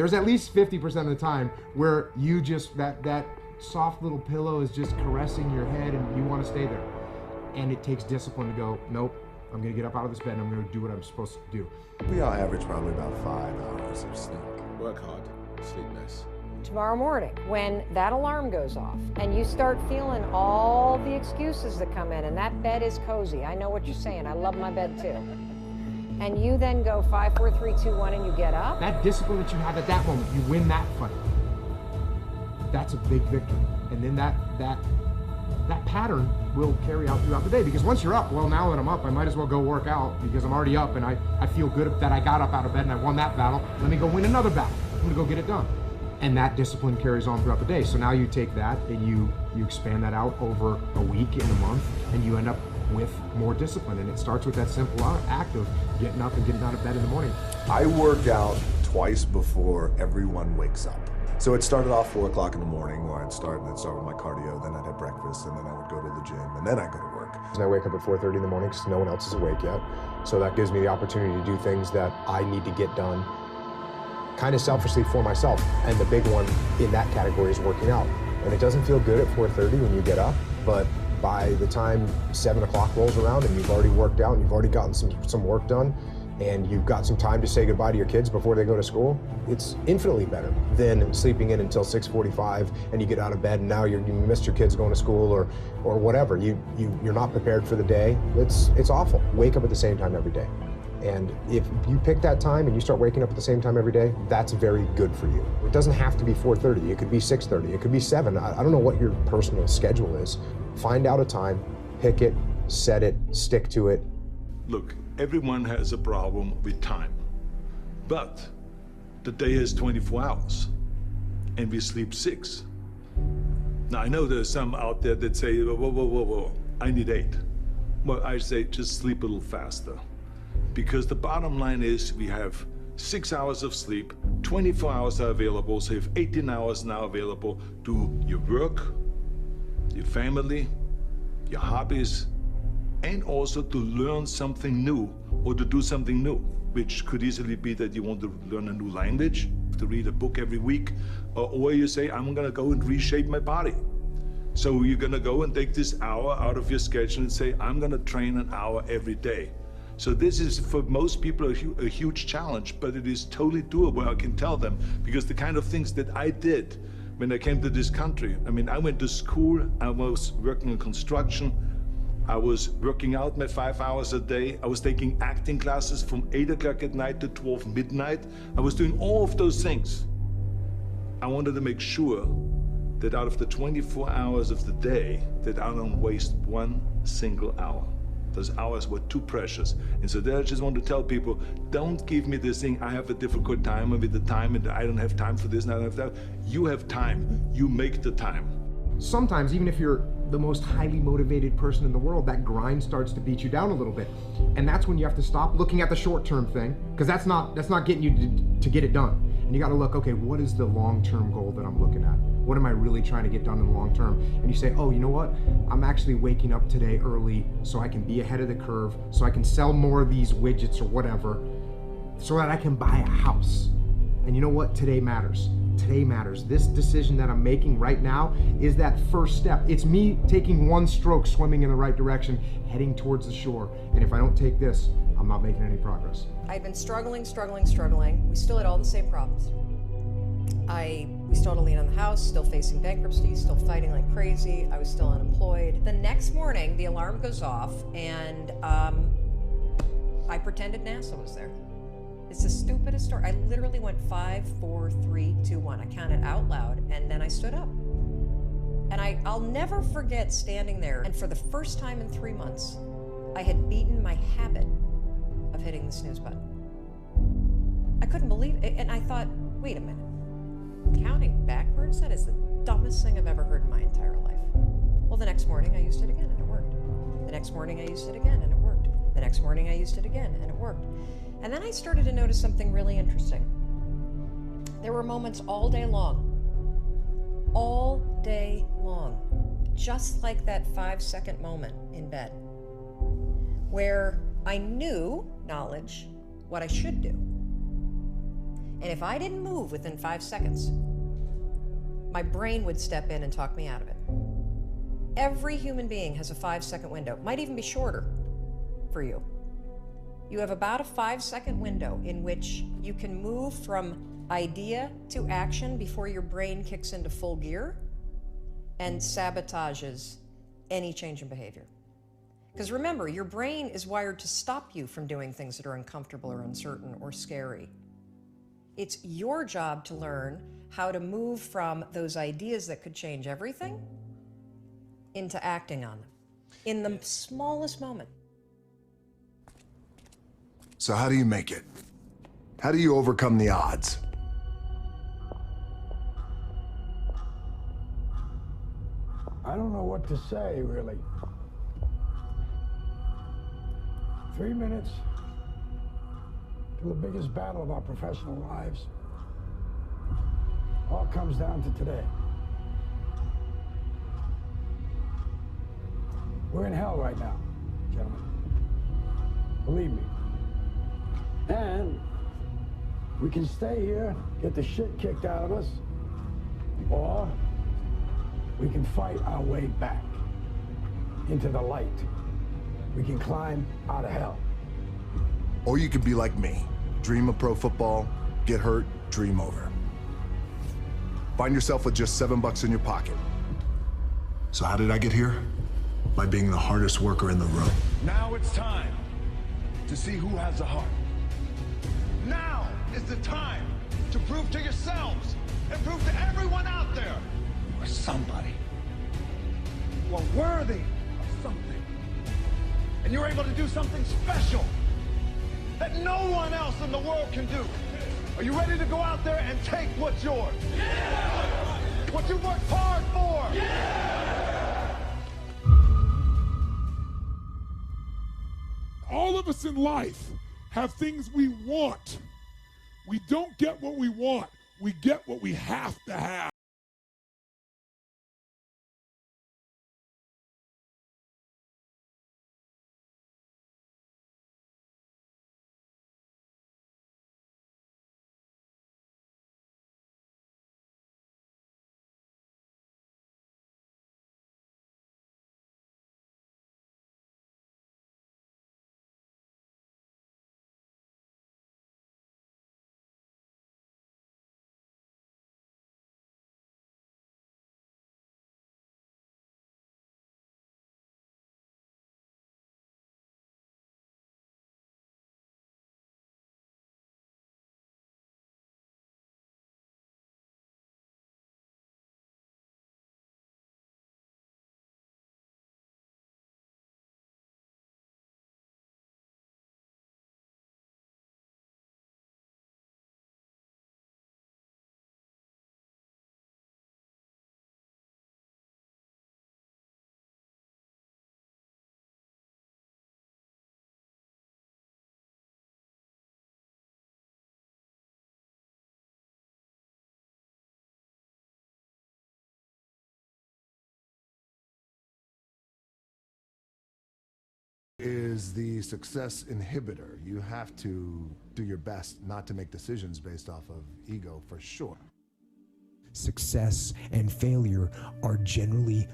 There's at least 50% of the time where you just, that soft little pillow is just caressing your head and you want to stay there. And it takes discipline to go, nope, I'm gonna get up out of this bed and I'm gonna do what I'm supposed to do. We all average probably about 5 hours of sleep. Work hard, sleep less. Tomorrow morning, when that alarm goes off and you start feeling all the excuses that come in, and that bed is cozy, I know what you're saying, I love my bed too. And you then go 5, 4, 3, 2, 1, and you get up. That discipline that you have at that moment, you win that fight. That's a big victory. And then that pattern will carry out throughout the day, because once you're up, well, now that I'm up, I might as well go work out because I'm already up and I feel good that I got up out of bed and I won that battle. Let me go win another battle. I'm gonna go get it done. And that discipline carries on throughout the day. So now you take that and you expand that out over a week and a month, and you end up with more discipline. And it starts with that simple act of getting up and getting out of bed in the morning. I work out twice before everyone wakes up. So it started off 4 o'clock in the morning where I'd start with my cardio, then I'd have breakfast, and then I would go to the gym, and then I'd go to work. And I wake up at 4:30 in the morning because no one else is awake yet. So that gives me the opportunity to do things that I need to get done kind of selfishly for myself. And the big one in that category is working out. And it doesn't feel good at 4:30 when you get up, but by the time 7 o'clock rolls around and you've already worked out and you've already gotten some work done, and you've got some time to say goodbye to your kids before they go to school, it's infinitely better than sleeping in until 6:45 and you get out of bed and now you missed your kids going to school or whatever. You're not prepared for the day. It's awful. Wake up at the same time every day. And if you pick that time and you start waking up at the same time every day, that's very good for you. It doesn't have to be 4:30, it could be 6:30, it could be 7. I don't know what your personal schedule is. Find out a time, pick it, set it, stick to it. Look, everyone has a problem with time, but the day has 24 hours and we sleep 6. Now I know there's some out there that say, whoa, I need 8. Well, I say just sleep a little faster, because the bottom line is we have 6 hours of sleep, 24 hours are available, so you have 18 hours now available to your work, your family, your hobbies, and also to learn something new or to do something new, which could easily be that you want to learn a new language, to read a book every week, or you say, I'm gonna go and reshape my body. So you're gonna go and take this hour out of your schedule and say, I'm gonna train an hour every day. So this is, for most people, a huge challenge, but it is totally doable, I can tell them, because the kind of things that I did when I came to this country, I mean, I went to school, I was working in construction, I was working out my 5 hours a day. I was taking acting classes from 8 o'clock at night to 12 midnight. I was doing all of those things. I wanted to make sure that out of the 24 hours of the day, that I don't waste one single hour. Those hours were too precious. And so there I just want to tell people, don't give me this thing, I have a difficult time with the time and I don't have time for this and I don't have that. You have time, you make the time. Sometimes, even if you're the most highly motivated person in the world, that grind starts to beat you down a little bit. And that's when you have to stop looking at the short-term thing, because that's not getting you to get it done. And you gotta look, okay, what is the long-term goal that I'm looking at? What am I really trying to get done in the long term? And you say, oh, you know what? I'm actually waking up today early so I can be ahead of the curve, so I can sell more of these widgets or whatever, so that I can buy a house. And you know what? Today matters. Today matters. This decision that I'm making right now is that first step. It's me taking one stroke, swimming in the right direction, heading towards the shore. And if I don't take this, I'm not making any progress. I've been struggling. We still had all the same problems. We still had a lien on the house, still facing bankruptcy, still fighting like crazy. I was still unemployed. The next morning, the alarm goes off, and I pretended NASA was there. It's the stupidest story. I literally went 5, 4, 3, 2, 1. I counted out loud, and then I stood up. And I'll never forget standing there, and for the first time in 3 months, I had beaten my habit of hitting the snooze button. I couldn't believe it, and I thought, wait a minute. Counting backwards? That is the dumbest thing I've ever heard in my entire life. Well, the next morning I used it again, and it worked. The next morning I used it again, and it worked. The next morning I used it again, and it worked. And then I started to notice something really interesting. There were moments all day long, just like that 5-second moment in bed, where I knew, knowledge, what I should do. And if I didn't move within 5 seconds, my brain would step in and talk me out of it. Every human being has a 5-second window. Might even be shorter for you. You have about a 5-second window in which you can move from idea to action before your brain kicks into full gear and sabotages any change in behavior. Because remember, your brain is wired to stop you from doing things that are uncomfortable or uncertain or scary. It's your job to learn how to move from those ideas that could change everything into acting on them in the smallest moment. So how do you make it? How do you overcome the odds? I don't know what to say, really. 3 minutes to the biggest battle of our professional lives. All comes down to today. We're in hell right now, gentlemen. Believe me. And we can stay here, get the shit kicked out of us, or we can fight our way back into the light. We can climb out of hell. Or you could be like me. Dream of pro football, get hurt, dream over. Find yourself with just $7 in your pocket. So how did I get here? By being the hardest worker in the room. Now it's time to see who has a heart. Now is the time to prove to yourselves and prove to everyone out there you are somebody. You are worthy of something. And you're able to do something special that no one else in the world can do. Are you ready to go out there and take what's yours? Yeah! What you worked hard for? Yeah! All of us in life have things we want. We don't get what we want. We get what we have to have. Is the success inhibitor. You have to do your best not to make decisions based off of ego, for sure. Success and failure are generally